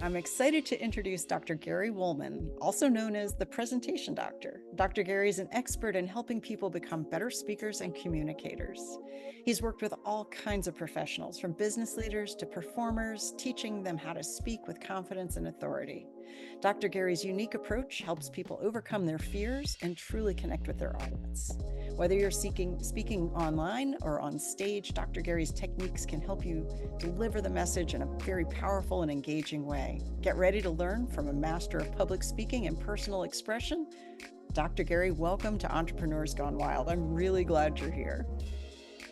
I'm excited to introduce Dr. Gary Woolman, also known as the Presentation Doctor. Dr. Gary is an expert in helping people become better speakers and communicators. He's worked with all kinds of professionals, from business leaders to performers, teaching them how to speak with confidence and authority. Dr. Gary's unique approach helps people overcome their fears and truly connect with their audience. Whether you're speaking online or on stage, Dr. Gary's techniques can help you deliver the message in a very powerful and engaging way. Get ready to learn from a master of public speaking and personal expression. Dr. Gary, welcome to Entrepreneurs Gone Wild. I'm really glad you're here.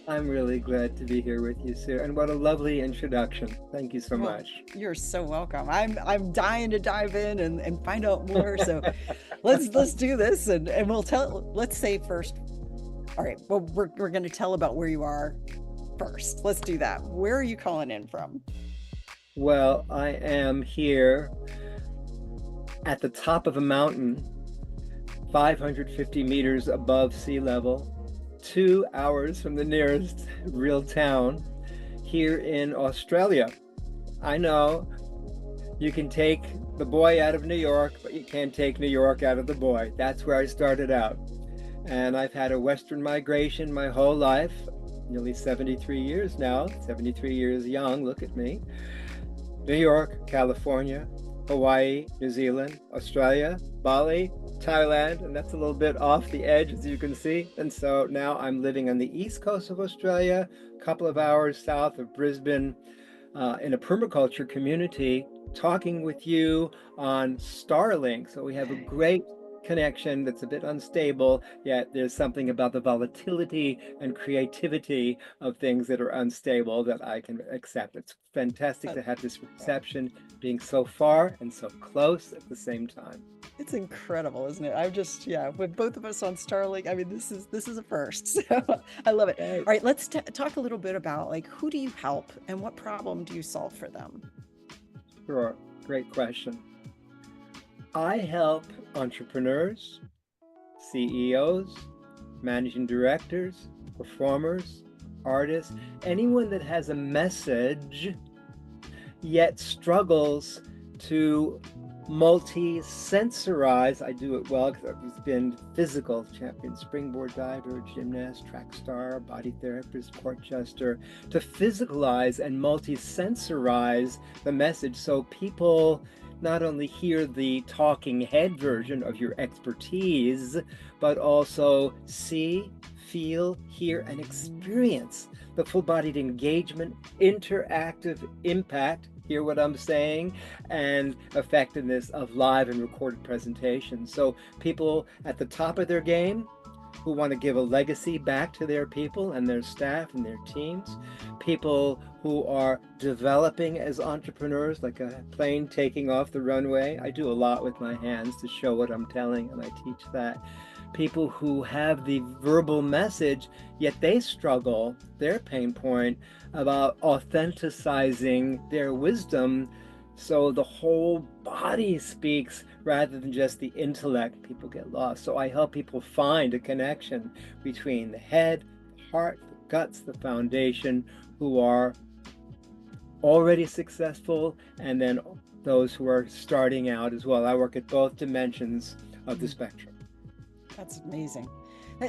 I'm really glad to be here with you, Sue. And what a lovely introduction. Thank you so Well, much. you're so welcome. I'm dying to dive in and find out more. So let's do this and let's say first. All right, well, we're gonna tell about where you are first. Let's do that. Where are you calling in from? Well, I am here at the top of a mountain, 550 meters above sea level, 2 hours from the nearest real town here in Australia. I know you can take the boy out of New York, but you can't take New York out of the boy. That's where I started out. And I've had a Western migration my whole life, nearly 73 years now, 73 years young, look at me. New York, California, Hawaii, New Zealand, Australia, Bali, Thailand, and that's a little bit off the edge, as you can see. And so now I'm living on the east coast of Australia, a couple of hours south of Brisbane, in a permaculture community, talking with you on Starlink. So we have a great connection that's a bit unstable, yet there's something about the volatility and creativity of things that are unstable that I can accept. It's fantastic to have this reception, being so far and so close at the same time. It's incredible, isn't it? Yeah, with both of us on Starlink, I mean, this is a first. So I love it. All Okay. right, let's talk a little bit about like who do you help and what problem do you solve for them? Sure, great question. I help entrepreneurs, CEOs, managing directors, performers, artists, anyone that has a message yet struggles to multi-sensorize. I do it well because I've been physical champion, springboard diver, gymnast, track star, body therapist, court jester, to physicalize and multi-sensorize the message so people not only hear the talking head version of your expertise, but also see, feel, hear, and experience the full-bodied engagement, interactive impact, hear what I'm saying, and effectiveness of live and recorded presentations. So people at the top of their game who want to give a legacy back to their people and their staff and their teams, people who are developing as entrepreneurs, like a plane taking off the runway. I do a lot with my hands to show what I'm telling, and I teach that. People who have the verbal message, yet they struggle, their pain point, about authenticizing their wisdom so the whole body speaks rather than just the intellect. People get lost. So I help people find a connection between the head, the heart, the guts, the foundation, who are already successful, and then those who are starting out as well. I work at both dimensions of the spectrum. That's amazing.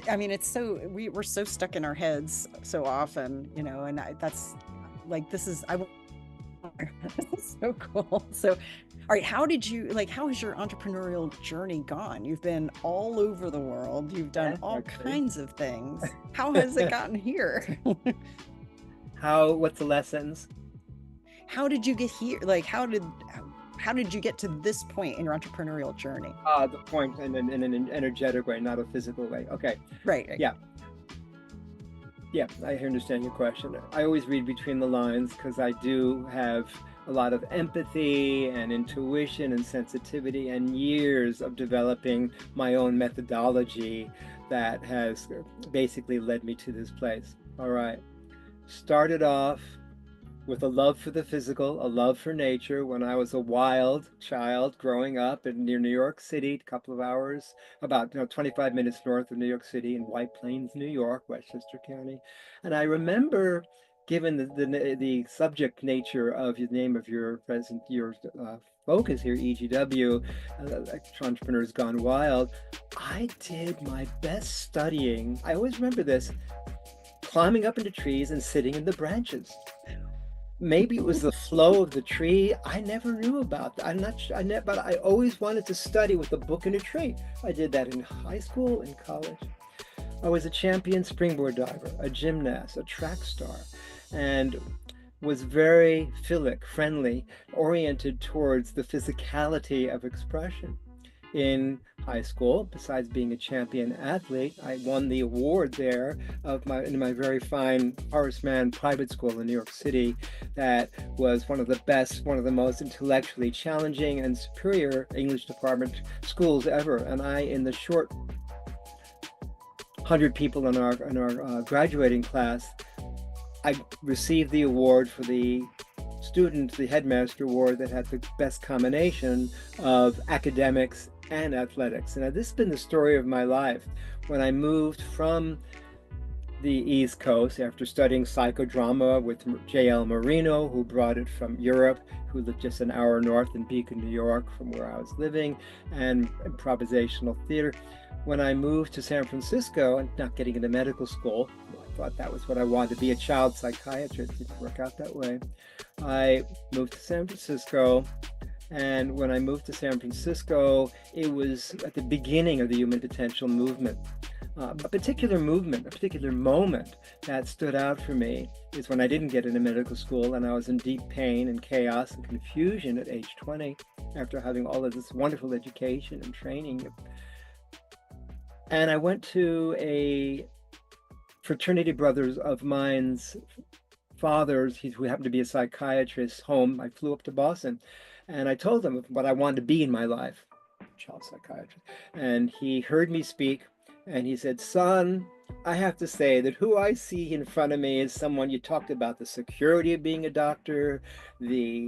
I mean, it's so we're so stuck in our heads so often, and that's like this is I this is so cool. So, all right, how has your entrepreneurial journey gone? You've been all over the world. You've done all kinds of things. How has it gotten here? What's the lessons? How did you get here? Like, how did you get to this point in your entrepreneurial journey? The point in an energetic way, not a physical way. Okay. Right. Yeah. Yeah, I understand your question. I always read between the lines because I do have a lot of empathy and intuition and sensitivity and years of developing my own methodology that has basically led me to this place. All right. Started off with a love for the physical, a love for nature when I was a wild child growing up near New York City, a couple of hours, about 25 minutes north of New York City in White Plains, New York, Westchester County. And I remember given the subject nature of the name of your focus here, EGW, Entrepreneurs Gone Wild, I did my best studying. I always remember this, climbing up into trees and sitting in the branches. Maybe it was the flow of the tree. I never knew about that. I'm not sure, but I always wanted to study with a book in a tree. I did that in high school, in college. I was a champion springboard diver, a gymnast, a track star, and was very philic, friendly, oriented towards the physicality of expression. In high school, besides being a champion athlete, I won the award there in my very fine Horace Mann private school in New York City. That was one of the best, one of the most intellectually challenging and superior English department schools ever. And I, in the short 100 people in our graduating class, I received the award for the headmaster award that had the best combination of academics and athletics. And this has been the story of my life. When I moved from the East Coast after studying psychodrama with J.L. Marino, who brought it from Europe, who lived just an hour north in Beacon, New York, from where I was living, and improvisational theater. When I moved to San Francisco and not getting into medical school, I thought that was what I wanted, to be a child psychiatrist. It didn't work out that way. I moved to San Francisco, and when I moved to San Francisco, it was at the beginning of the human potential movement. A particular moment that stood out for me is when I didn't get into medical school and I was in deep pain and chaos and confusion at age 20 after having all of this wonderful education and training. And I went to a fraternity brothers of mine's father's, who happened to be a psychiatrist, home. I flew up to Boston and I told him what I wanted to be in my life, child psychiatrist. And he heard me speak and he said, "Son, I have to say that who I see in front of me is someone, you talked about the security of being a doctor, the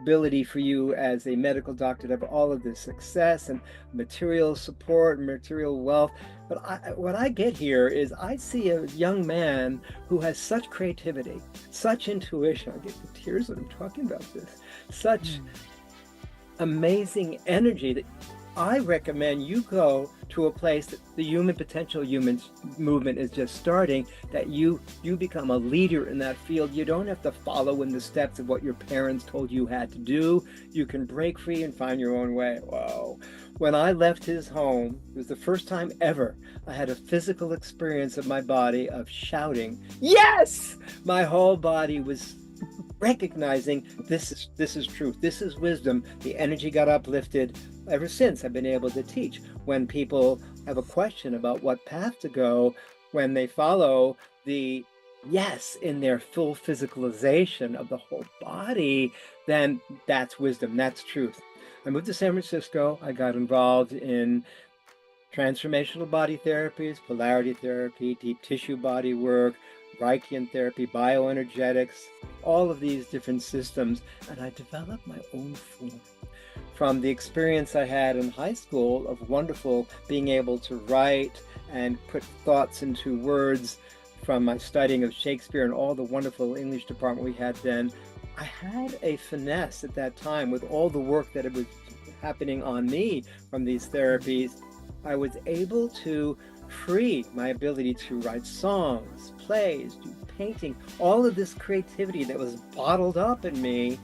ability for you as a medical doctor to have all of this success and material support and material wealth. But what I get here is I see a young man who has such creativity, such intuition." I get the tears when I'm talking about this. Such amazing energy that I recommend you go to a place that the human potential movement is just starting, that you become a leader in that field. You don't have to follow in the steps of what your parents told you had to do. You can break free and find your own way. Wow. When I left his home, it was the first time ever I had a physical experience of my body of shouting, "Yes!" My whole body was recognizing this is truth, this is wisdom. The energy got uplifted. Ever since, I've been able to teach. When people have a question about what path to go, when they follow the yes in their full physicalization of the whole body, then that's wisdom, that's truth. I moved to San Francisco. I got involved in transformational body therapies, polarity therapy, deep tissue body work, Reichian therapy, bioenergetics, all of these different systems, and I developed my own form. From the experience I had in high school of wonderful being able to write and put thoughts into words, from my studying of Shakespeare and all the wonderful English department we had then, I had a finesse at that time with all the work that was happening on me from these therapies. I was able to free my ability to write songs, plays, do painting, all of this creativity that was bottled up in me.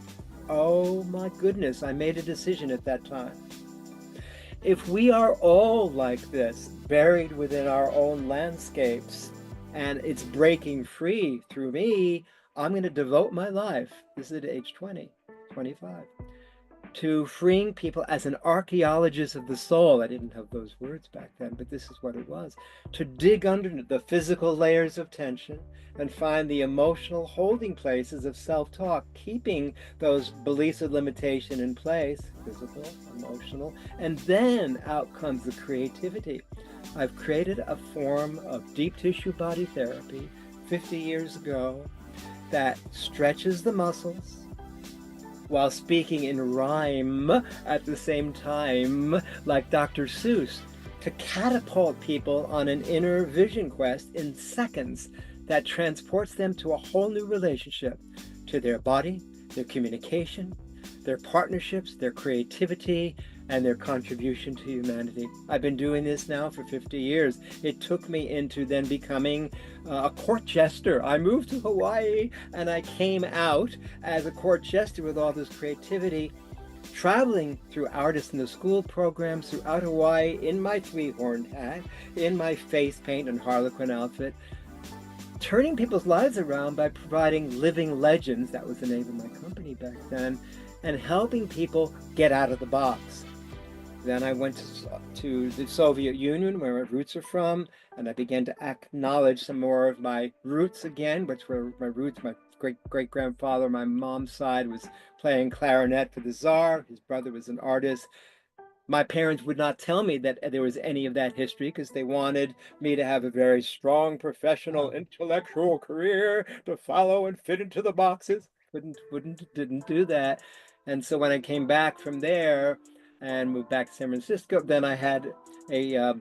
Oh my goodness, I made a decision at that time. If we are all like this, buried within our own landscapes, and it's breaking free through me, I'm going to devote my life, this is at age 20, 25, to freeing people as an archaeologist of the soul. I didn't have those words back then, but this is what it was. To dig under the physical layers of tension and find the emotional holding places of self-talk, keeping those beliefs of limitation in place, physical, emotional, and then out comes the creativity. I've created a form of deep tissue body therapy 50 years ago that stretches the muscles while speaking in rhyme at the same time, like Dr. Seuss, to catapult people on an inner vision quest in seconds, that transports them to a whole new relationship to their body, their communication, their partnerships, their creativity, and their contribution to humanity. I've been doing this now for 50 years. It took me into then becoming a court jester. I moved to Hawaii and I came out as a court jester with all this creativity, traveling through artists in the school programs throughout Hawaii in my three-horned hat, in my face paint and harlequin outfit, turning people's lives around by providing living legends, that was the name of my company back then, and helping people get out of the box. Then I went to the Soviet Union, where my roots are from, and I began to acknowledge some more of my roots again, which were my roots. My great-great-grandfather, my mom's side, was playing clarinet for the Tsar. His brother was an artist. My parents would not tell me that there was any of that history because they wanted me to have a very strong professional intellectual career to follow and fit into the boxes. Didn't do that. And so when I came back from there and moved back to San Francisco, then I had a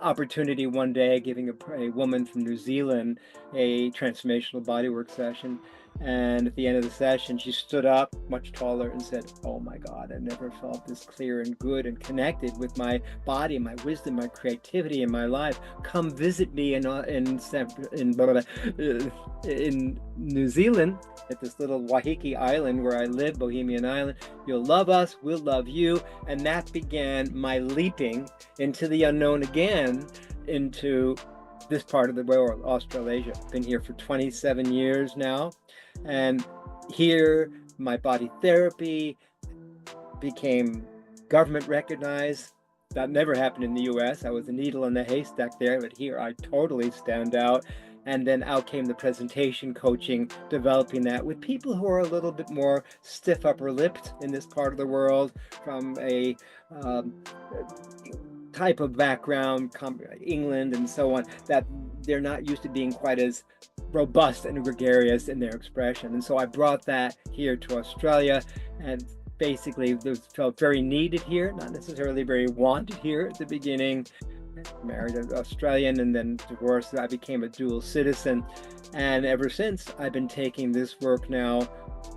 opportunity one day giving a woman from New Zealand a transformational bodywork session. And at the end of the session, she stood up much taller and said, "Oh my God, I never felt this clear and good and connected with my body, my wisdom, my creativity in my life. Come visit me in New Zealand at this little Waiheke island where I live, Bohemian Island. You'll love us, we'll love you." And that began my leaping into the unknown again, into this part of the world, Australasia. Been here for 27 years now. And here, my body therapy became government recognized. That never happened in the US. I was a needle in the haystack there, but here I totally stand out. And then out came the presentation coaching, developing that with people who are a little bit more stiff upper-lipped in this part of the world, from a type of background, England and so on, that they're not used to being quite as robust and gregarious in their expression. And so I brought that here to Australia, and basically it felt very needed here, not necessarily very wanted here at the beginning. Married an Australian and then divorced. I became a dual citizen. And ever since, I've been taking this work now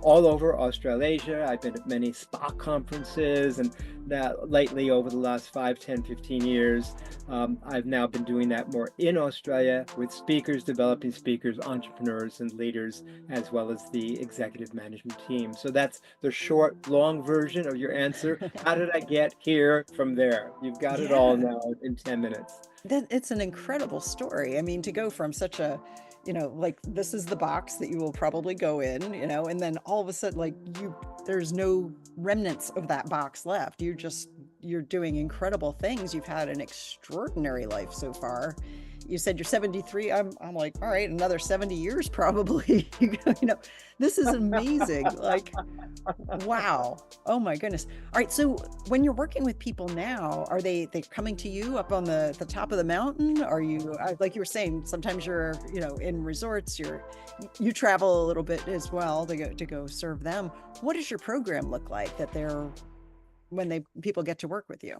all over Australasia. I've been at many spa conferences, and now lately, over the last 5, 10, 15 years, I've now been doing that more in Australia with speakers, developing speakers, entrepreneurs, and leaders, as well as the executive management team. So that's the short, long version of your answer. How did I get here from there? You've got it all now in 10 minutes. It's an incredible story. I mean, to go from such a, like, this is the box that you will probably go in, and then all of a sudden, like, there's no remnants of that box left. You're doing incredible things. You've had an extraordinary life so far. You said you're 73. I'm like, all right, another 70 years probably. This is amazing. Like, wow. Oh my goodness. All right. So when you're working with people now, are they coming to you up on the top of the mountain? Are you, like you were saying, sometimes you're, in resorts, you travel a little bit as well to go serve them. What does your program look like when people get to work with you?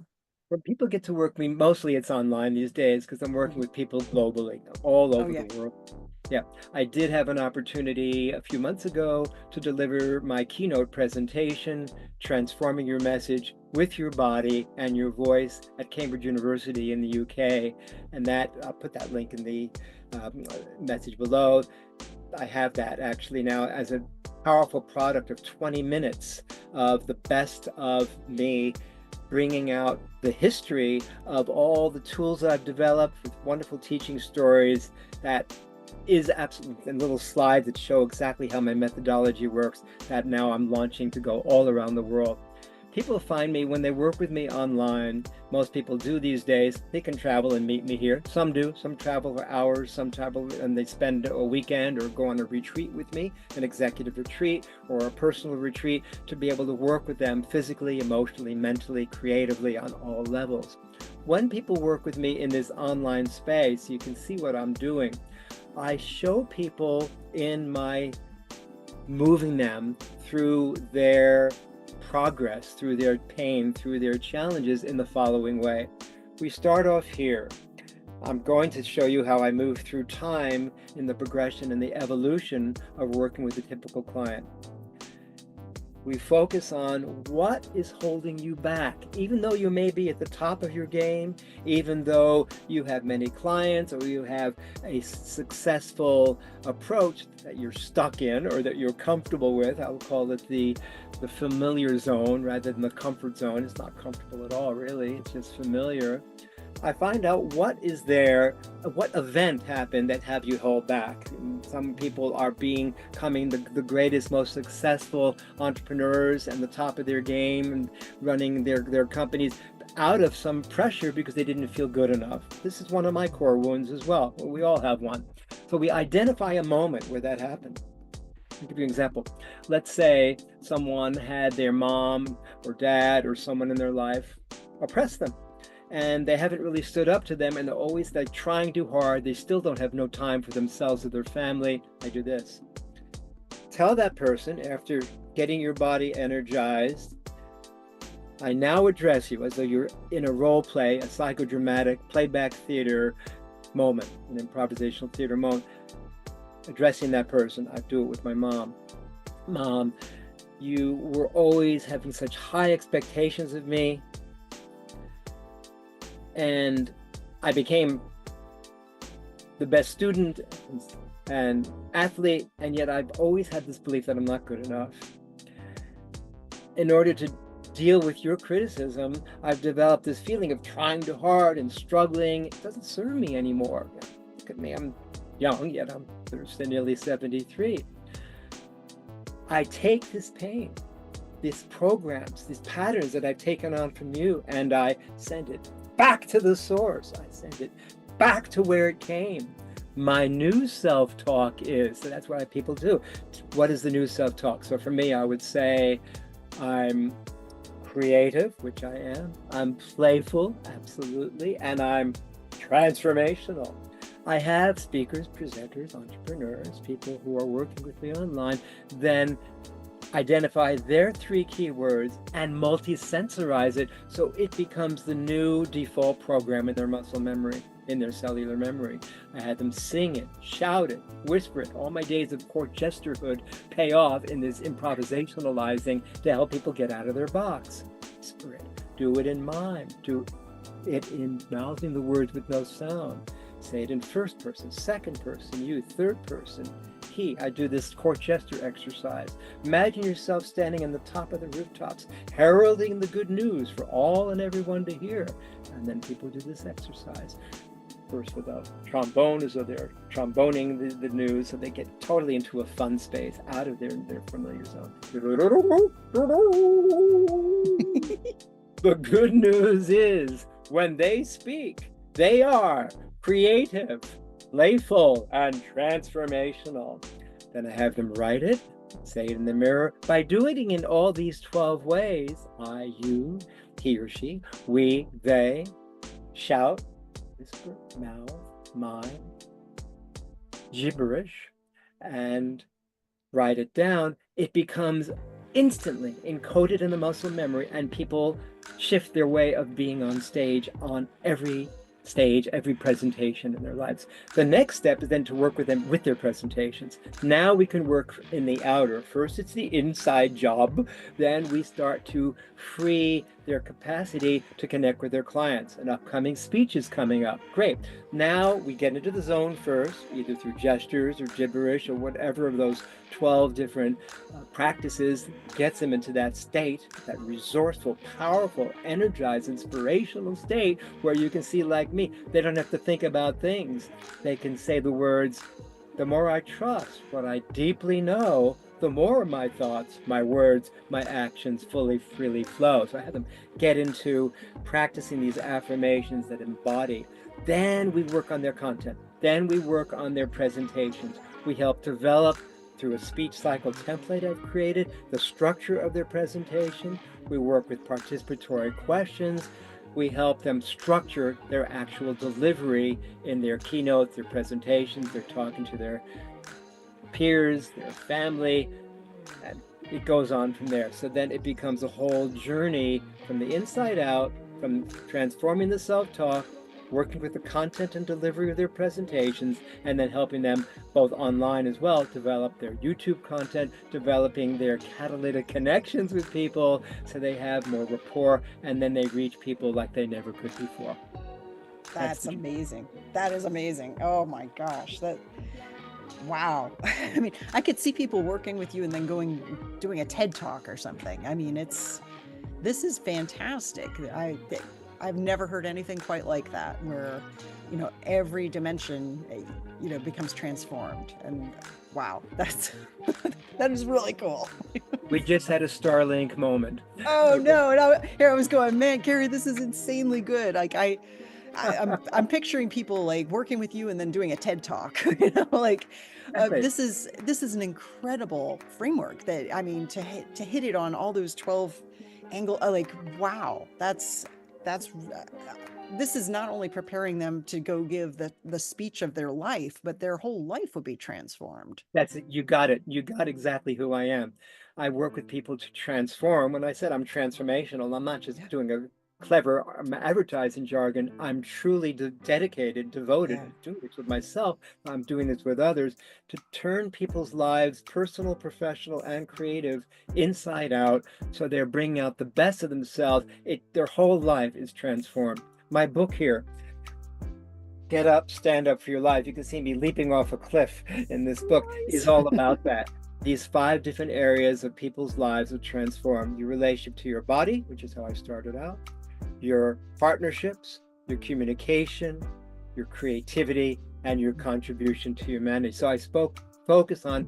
When people get to work with me, mostly it's online these days because I'm working with people globally, all over the world. Yeah, I did have an opportunity a few months ago to deliver my keynote presentation, Transforming Your Message with Your Body and Your Voice, at Cambridge University in the UK. And that, I'll put that link in the message below. I have that actually now as a powerful product of 20 minutes of the best of me, bringing out the history of all the tools that I've developed with wonderful teaching stories that is absolutely, and little slides that show exactly how my methodology works, that now I'm launching to go all around the world. People find me when they work with me online. Most people do these days. They can travel and meet me here. Some do. Some travel for hours. Some travel and they spend a weekend or go on a retreat with me, an executive retreat or a personal retreat, to be able to work with them physically, emotionally, mentally, creatively on all levels. When people work with me in this online space, you can see what I'm doing. I show people in my moving them through their progress, through their pain, through their challenges in the following way. We start off here. I'm going to show you how I move through time in the progression and the evolution of working with a typical client. We focus on what is holding you back. Even though you may be at the top of your game, even though you have many clients or you have a successful approach that you're stuck in or that you're comfortable with, I would call it the familiar zone rather than the comfort zone. It's not comfortable at all, really. It's just familiar. I find out what is there, what event happened that have you hold back. Some people are becoming the greatest, most successful entrepreneurs and the top of their game and running their companies out of some pressure because they didn't feel good enough. This is one of my core wounds as well. We all have one. So we identify a moment where that happened. I'll give you an example. Let's say someone had their mom or dad or someone in their life oppress them, and they haven't really stood up to them, and they're always like trying too hard. They still don't have no time for themselves or their family. I do this. Tell that person, after getting your body energized, I now address you as though you're in a role play, a psychodramatic playback theater moment, an improvisational theater moment, addressing that person. I do it with my mom. Mom, you were always having such high expectations of me, and I became the best student and athlete, and yet I've always had this belief that I'm not good enough. In order to deal with your criticism, I've developed this feeling of trying too hard and struggling. It doesn't serve me anymore. Look at me, I'm young, yet I'm nearly 73. I take this pain, these programs, these patterns that I've taken on from you, and I send it back to the source. I send it back to where it came. My new self-talk is, so that's what people do. What is the new self-talk? So for me, I would say I'm creative, which I am. I'm playful, absolutely. And I'm transformational. I have speakers, presenters, entrepreneurs, people who are working with me online, then identify their 3 keywords and multi-sensorize it so it becomes the new default program in their muscle memory, in their cellular memory. I had them sing it, shout it, whisper it. All my days of court jesterhood pay off in this improvisationalizing to help people get out of their box. Whisper it, do it in mime, do it in mouthing the words with no sound. Say it in first person, second person, you, third person, he. I do this court jester exercise. Imagine yourself standing on the top of the rooftops, heralding the good news for all and everyone to hear. And then people do this exercise. First with a trombone, as though they're tromboning the news, so they get totally into a fun space, out of their familiar zone. The good news is, when they speak, they are creative, playful, and transformational. Then I have them write it, say it in the mirror. By doing it in all these 12 ways, I, you, he or she, we, they, shout, whisper, mouth, mime, gibberish, and write it down, it becomes instantly encoded in the muscle memory, and people shift their way of being on stage on every stage, every presentation in their lives. The next step is then to work with them with their presentations. Now we can work in the outer. First, it's the inside job. Then we start to free their capacity to connect with their clients. An upcoming speech is coming up. Great. Now we get into the zone first, either through gestures or gibberish or whatever of those 12 different practices gets them into that state, that resourceful, powerful, energized, inspirational state where you can see, like me, they don't have to think about things. They can say the words, the more I trust what I deeply know, the more my thoughts, my words, my actions freely flow. So I have them get into practicing these affirmations that embody. Then we work on their content. Then we work on their presentations. We help develop, through a speech cycle template I've created, the structure of their presentation. We work with participatory questions. We help them structure their actual delivery in their keynotes, their presentations. They're talking to their peers, their family, and it goes on from there. So then it becomes a whole journey from the inside out, from transforming the self-talk working with the content and delivery of their presentations, and then helping them both online as well develop their YouTube content, developing their catalytic connections with people so they have more rapport, and then they reach people like they never could before. That's That's the amazing. That is amazing. Oh my gosh. Wow. I mean, I could see people working with you and then doing a TED talk or something. I mean, this is fantastic. I've never heard anything quite like that, where, every dimension, becomes transformed. And wow, that is really cool. We just had a Starlink moment. Oh no. And here I was going, man, Gary, this is insanely good. Like I'm picturing people like working with you and then doing a TED talk. Like Exactly. this is an incredible framework. That, I mean, to hit it on all those 12 angle, like wow, that's this is not only preparing them to go give the speech of their life, but their whole life will be transformed. That's it. You got it. You got exactly who I am. I work with people to transform. When I said I'm transformational, I'm not just Yeah. doing a clever advertising jargon. I'm truly dedicated, devoted, Yeah. doing this with myself. I'm doing this with others to turn people's lives, personal, professional, and creative, inside out, so they're bringing out the best of themselves. Their whole life is transformed. My book here, Get Up, Stand Up for Your Life. You can see me leaping off a cliff in this book, Nice. is all about that. These 5 different areas of people's lives will transform your relationship to your body, which is how I started out, your partnerships, your communication, your creativity, and your contribution to humanity. So I focus on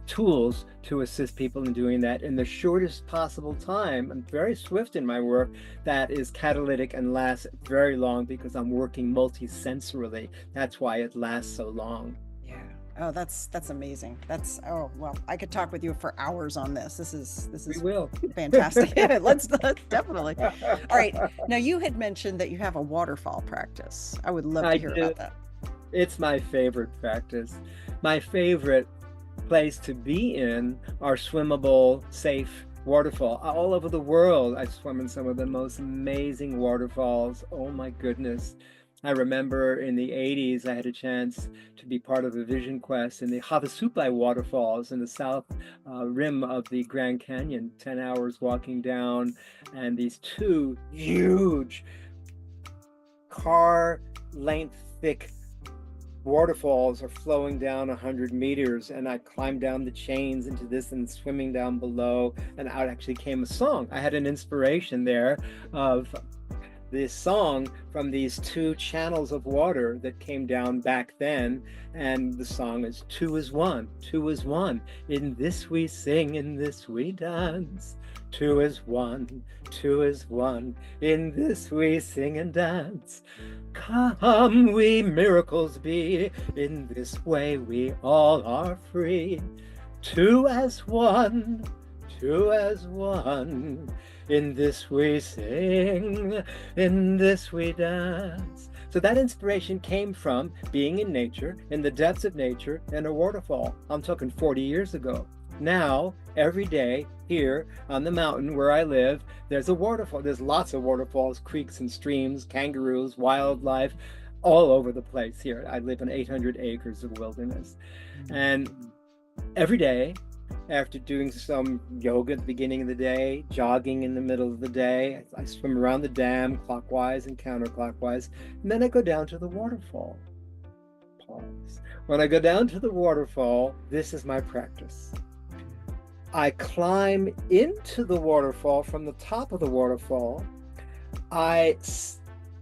tools to assist people in doing that in the shortest possible time. I'm very swift in my work that is catalytic and lasts very long because I'm working multisensorily. That's why it lasts so long. Yeah. Oh, that's amazing. Oh, well, I could talk with you for hours on this. This We is will. fantastic. Yeah, let's definitely. All right. Now, you had mentioned that you have a waterfall practice. I would love I to hear do. about that. It's my favorite practice. My favorite place to be in are swimmable, safe waterfall. All over the world, I swim in some of the most amazing waterfalls. Oh my goodness. I remember in the 80s, I had a chance to be part of a vision quest in the Havasupai waterfalls in the south rim of the Grand Canyon, 10 hours walking down, and these 2 huge car length thick waterfalls are flowing down 100 meters, and I climbed down the chains into this and swimming down below, and out actually came a song. I had an inspiration there of this song from these 2 channels of water that came down back then, and the song is 2 is 1, 2 is 1, in this we sing, in this we dance. 2 is 1, 2 is 1, in this we sing and dance. Come we miracles be, in this way we all are free. 2 as 1, 2 as 1, in this we sing, in this we dance. So that inspiration came from being in nature, in the depths of nature, in a waterfall. I'm talking 40 years ago. Now, every day here on the mountain where I live, there's a waterfall. There's lots of waterfalls, creeks and streams, kangaroos, wildlife, all over the place here. I live in 800 acres of wilderness. And every day, after doing some yoga at the beginning of the day, jogging in the middle of the day, I swim around the dam clockwise and counterclockwise, and then I go down to the waterfall. Pause. When I go down to the waterfall, this is my practice. I climb into the waterfall from the top of the waterfall. I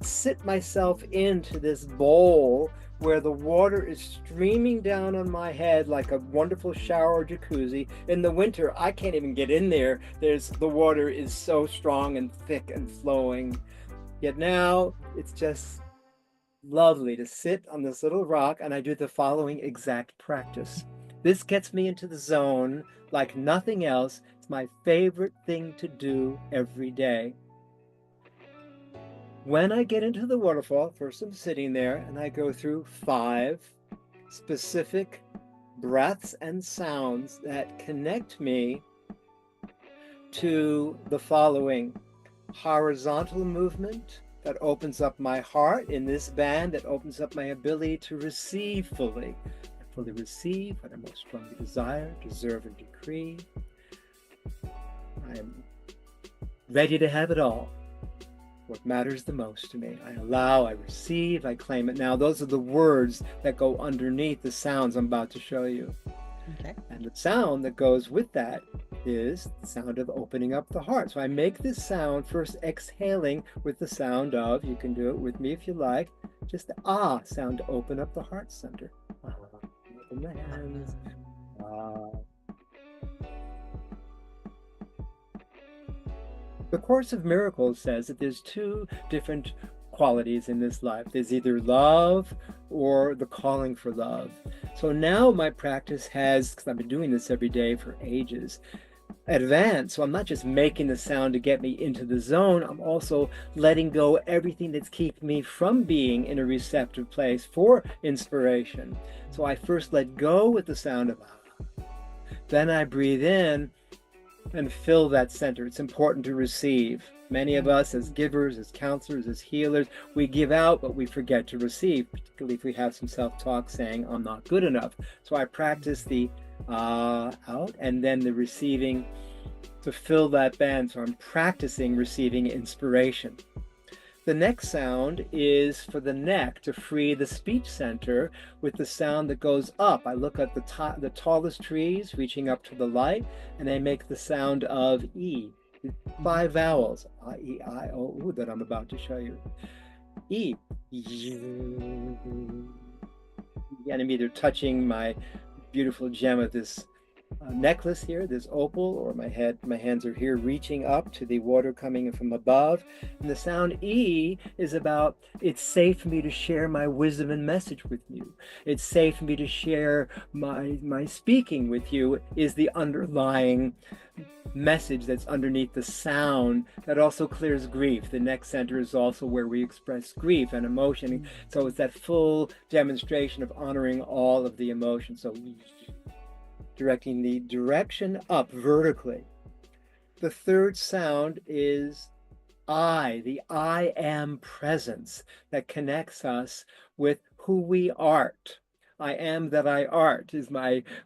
sit myself into this bowl where the water is streaming down on my head like a wonderful shower or jacuzzi. In the winter, I can't even get in there. The water is so strong and thick and flowing. Yet now it's just lovely to sit on this little rock, and I do the following exact practice. This gets me into the zone like nothing else. It's my favorite thing to do every day. When I get into the waterfall, first I'm sitting there and I go through 5 specific breaths and sounds that connect me to the following: horizontal movement, that opens up my heart, in this band that opens up my ability to receive fully. I fully receive what I most strongly desire, deserve, and decree. I am ready to have it all. What matters the most to me. I allow, I receive, I claim it. Now, those are the words that go underneath the sounds I'm about to show you. Okay. And the sound that goes with that is the sound of opening up the heart. So I make this sound first exhaling with the sound of, you can do it with me if you like, just the ah sound to open up the heart center. Open my hands. The Course of Miracles says that there's two different qualities in this life. There's either love or the calling for love. So now my practice has, because I've been doing this every day for ages, advanced. So I'm not just making the sound to get me into the zone, I'm also letting go everything that's keeping me from being in a receptive place for inspiration. So I first let go with the sound of ah. Then I breathe in and fill that center. It's important to receive. Many of us as givers, as counselors, as healers, we give out, but we forget to receive, particularly if we have some self-talk saying, I'm not good enough. So I practice the out and then the receiving to fill that band. So I'm practicing receiving inspiration. The next sound is for the neck to free the speech center with the sound that goes up. I look at the tallest trees reaching up to the light, and I make the sound of E. 5 vowels, I, E, I, O, U, that I'm about to show you. E. And I'm either touching my beautiful gem of this necklace here, this opal, or my hands are here reaching up to the water coming from above. And the sound E is about, it's safe for me to share my wisdom and message with you. It's safe for me to share my speaking with you, is the underlying message that's underneath the sound that also clears grief. The neck center is also where we express grief and emotion. So it's that full demonstration of honoring all of the emotions. So directing the direction up vertically. The third sound is I, the I am presence that connects us with who we art. I am that I art is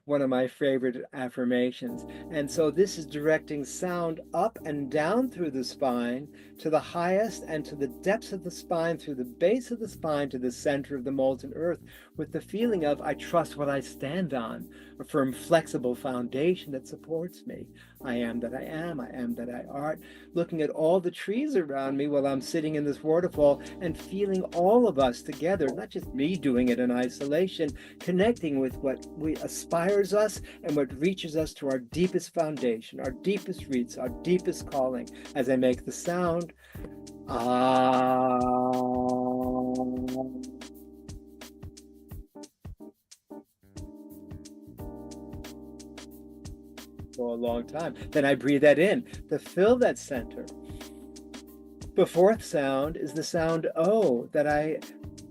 one of my favorite affirmations. And so this is directing sound up and down through the spine to the highest and to the depths of the spine, through the base of the spine to the center of the molten earth, with the feeling of I trust what I stand on, a firm, flexible foundation that supports me. I am that I am that I art. Looking at all the trees around me while I'm sitting in this waterfall and feeling all of us together, not just me doing it in isolation, connecting with what aspires us and what reaches us to our deepest foundation, our deepest roots, our deepest calling. As I make the sound, ah. For a long time. Then I breathe that in to fill that center. The fourth sound is the sound O, that I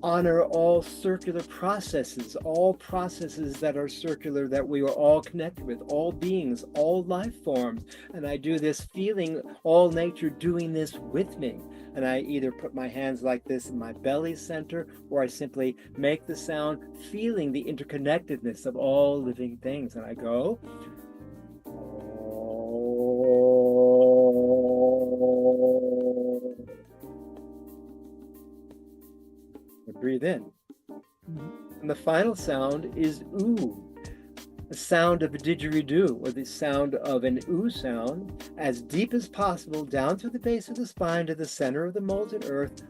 honor all circular processes, all processes that are circular, that we are all connected with, all beings, all life forms. And I do this feeling all nature doing this with me. And I either put my hands like this in my belly center, or I simply make the sound feeling the interconnectedness of all living things. And I go, breathe in. And the final sound is oo, the sound of a didgeridoo, or the sound of an oo sound, as deep as possible down through the base of the spine to the center of the molten earth,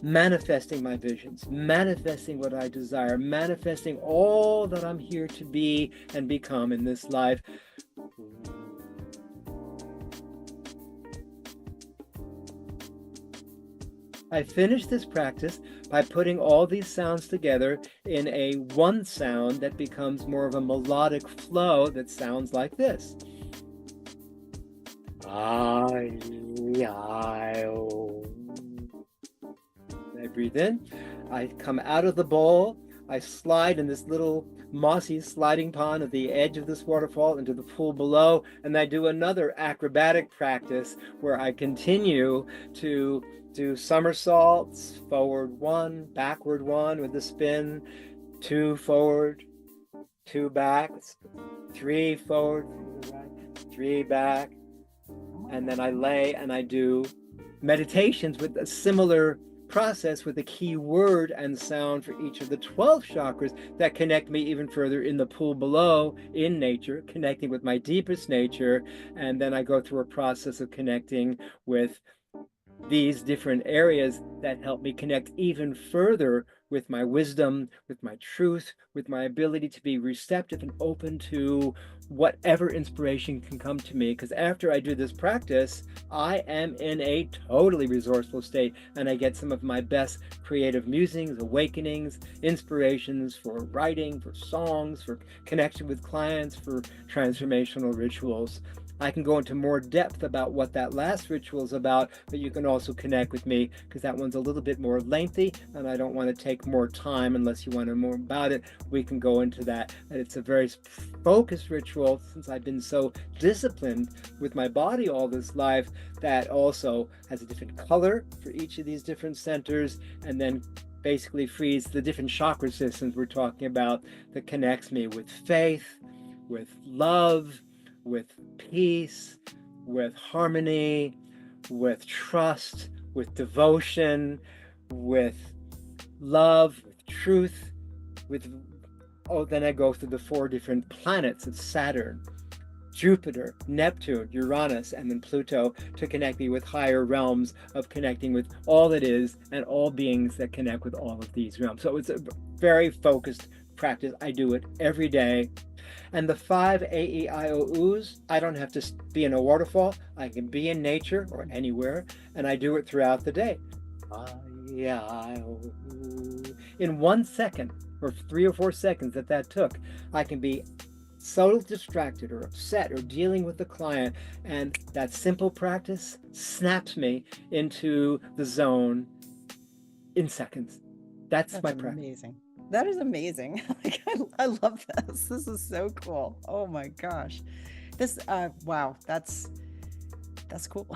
manifesting my visions, manifesting what I desire, manifesting all that I'm here to be and become in this life. I finish this practice by putting all these sounds together in a one sound that becomes more of a melodic flow that sounds like this. I breathe in, I come out of the bowl, I slide in this little mossy sliding pond at the edge of this waterfall into the pool below, and I do another acrobatic practice where I continue to do somersaults, forward one, backward one with the spin, 2 forward, 2 back, 3 forward, 3 back, and then I lay and I do meditations with a similar process with a key word and sound for each of the 12 chakras that connect me even further in the pool below in nature, connecting with my deepest nature. And then I go through a process of connecting with these different areas that help me connect even further with my wisdom, with my truth, with my ability to be receptive and open to whatever inspiration can come to me. Because after I do this practice, I am in a totally resourceful state, and I get some of my best creative musings, awakenings, inspirations for writing, for songs, for connection with clients, for transformational rituals. I can go into more depth about what that last ritual is about, but you can also connect with me because that one's a little bit more lengthy and I don't want to take more time unless you want to know more about it. We can go into that. And it's a very focused ritual since I've been so disciplined with my body all this life that also has a different color for each of these different centers, and then basically frees the different chakra systems we're talking about that connects me with faith, with love, with peace, with harmony, with trust, with devotion, with love, with truth, with, then I go through the 4 different planets of Saturn, Jupiter, Neptune, Uranus, and then Pluto to connect me with higher realms of connecting with all that is and all beings that connect with all of these realms. So it's a very focused practice. I do it every day. And the 5 AEIOUs, I don't have to be in a waterfall. I can be in nature or anywhere, and I do it throughout the day. In 1 second, or 3 or 4 seconds that took, I can be so distracted or upset or dealing with the client, and that simple practice snaps me into the zone in seconds. That's my practice. Amazing. That is amazing. Like, I love this. This is so cool. Oh my gosh. This, wow, that's cool.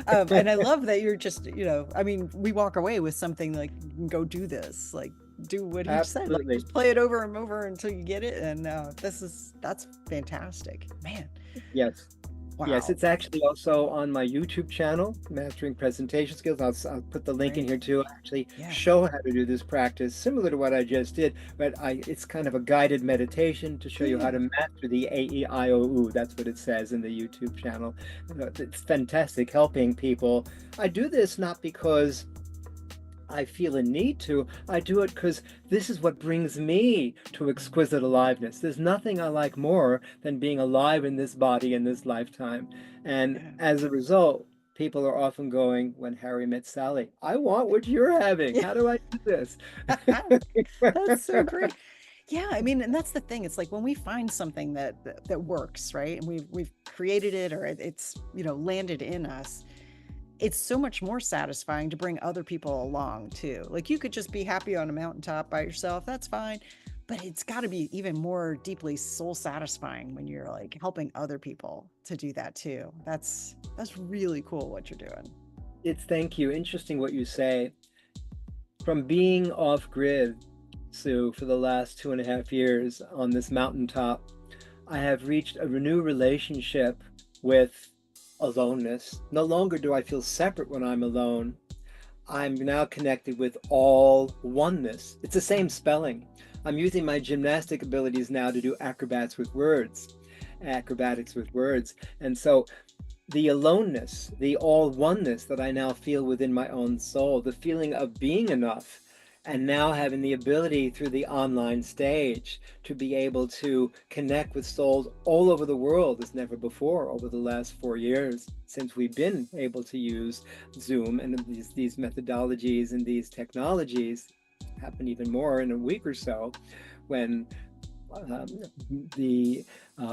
And I love that you're just, I mean, we walk away with something like, you can go do this, like do what he said, like just play it over and over until you get it. And that's fantastic, man. Yes. Wow. Yes, it's actually also on my YouTube channel, Mastering Presentation Skills. I'll put the link in here too. I actually show how to do this practice, similar to what I just did, but it's kind of a guided meditation to show you how to master the AEIOU. That's what it says in the YouTube channel. It's fantastic, helping people. I do this not because I feel a need to. I do it because this is what brings me to exquisite aliveness. There's nothing I like more than being alive in this body in this lifetime. And as a result, people are often going, when Harry met Sally, I want what you're having. How do I do this? That's so great. Yeah, I mean, and that's the thing. It's like when we find something that works, right? And we've created it, or it's, landed in us. It's so much more satisfying to bring other people along too. Like, you could just be happy on a mountaintop by yourself. That's fine. But it's got to be even more deeply soul satisfying when you're like helping other people to do that too. That's really cool what you're doing. Thank you. Interesting what you say. From being off grid, Sue, for the last 2.5 years on this mountaintop, I have reached a renewed relationship with aloneness. No longer do I feel separate when I'm alone. I'm now connected with all oneness. It's the same spelling. I'm using my gymnastic abilities now to do acrobatics with words. And so the aloneness, the all oneness that I now feel within my own soul, the feeling of being enough, and now having the ability through the online stage to be able to connect with souls all over the world as never before over the last 4 years since we've been able to use Zoom and these methodologies and these technologies. Happen even more in a week or so when the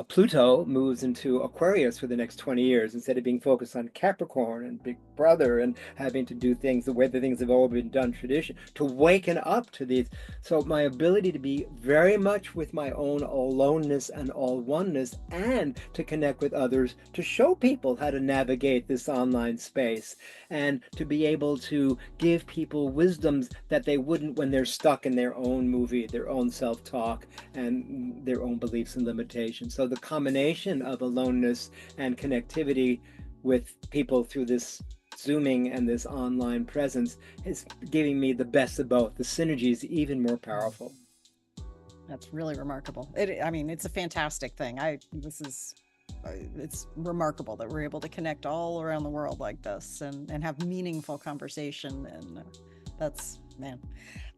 Pluto moves into Aquarius for the next 20 years instead of being focused on Capricorn and Big Brother and having to do things the way the things have all been done tradition, to waken up to these. So my ability to be very much with my own aloneness and all oneness, and to connect with others, to show people how to navigate this online space, and to be able to give people wisdoms that they wouldn't when they're stuck in their own movie, their own self-talk, and their own beliefs and limitations. So the combination of aloneness and connectivity with people through this Zooming and this online presence is giving me the best of both. The synergy is even more powerful. That's really remarkable. I mean, it's a fantastic thing. It's remarkable that we're able to connect all around the world like this and have meaningful conversation. And that's, man,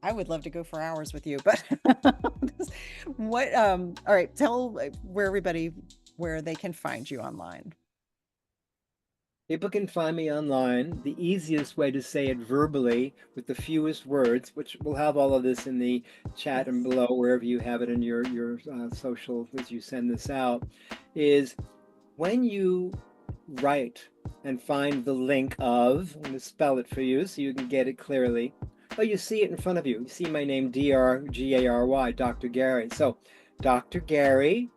I would love to go for hours with you, but all right, tell where they can find you online. People can find me online. The easiest way to say it verbally with the fewest words, which we'll have all of this in the chat and below, wherever you have it in your social as you send this out, is when you write and find the link of, I'm going to spell it for you so you can get it clearly. Oh, you see it in front of you. You see my name, D-R-G-A-R-Y, Dr. Gary. So Dr. Gary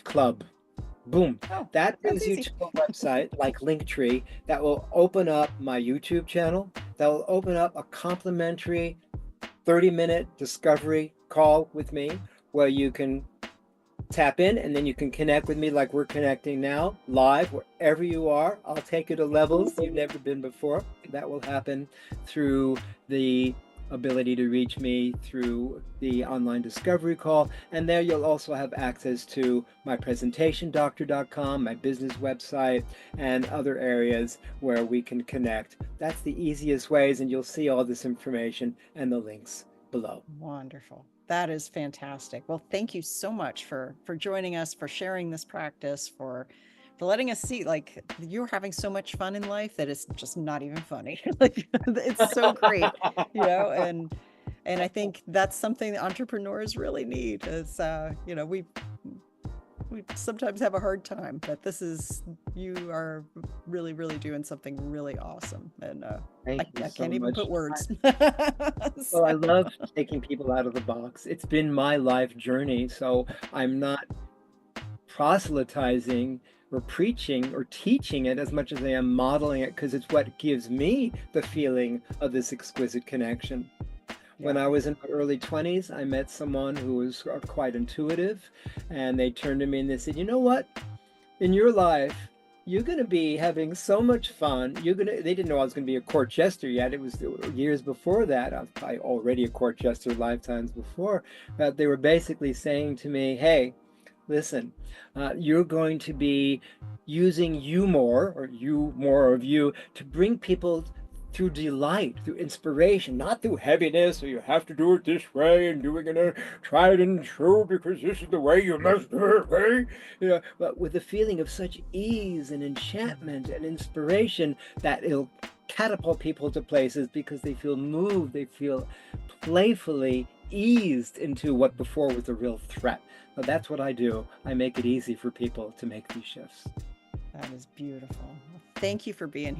.club. Boom. Oh, That that's brings you easy. to a website like Linktree that will open up my YouTube channel, that will open up a complimentary 30-minute discovery call with me where you can tap in and then you can connect with me like we're connecting now, live, wherever you are. I'll take you to levels you've never been before. That will happen through the ability to reach me through the online discovery call. And there you'll also have access to my presentation, doctor.com, my business website, and other areas where we can connect. That's the easiest ways, and you'll see all this information and the links below. Wonderful. That is fantastic. Well, thank you so much for joining us, for sharing this practice, for letting us see, like, you're having so much fun in life that it's just not even funny. Like, it's so great, and I think that's something that entrepreneurs really need is, we sometimes have a hard time, but you are really, really doing something really awesome. And Thank you I so can't even much. put words. Well, I love taking people out of the box. It's been my life journey, so I'm not proselytizing or preaching or teaching it as much as I am modeling it, because it's what gives me the feeling of this exquisite connection. When I was in my early 20s, I met someone who was quite intuitive, and they turned to me and they said, you know what? In your life, you're going to be having so much fun. They didn't know I was going to be a court jester yet. It was years before that. I was probably already a court jester lifetimes before. But they were basically saying to me, hey, listen, you're going to be using you more, or you more of you, to bring people through delight, through inspiration, not through heaviness, or you have to do it this way and doing it tried and true because this is the way you must do it, right? But with a feeling of such ease and enchantment and inspiration that it'll catapult people to places because they feel moved, they feel playfully eased into what before was a real threat. So that's what I do. I make it easy for people to make these shifts. That is beautiful. Thank you for being here.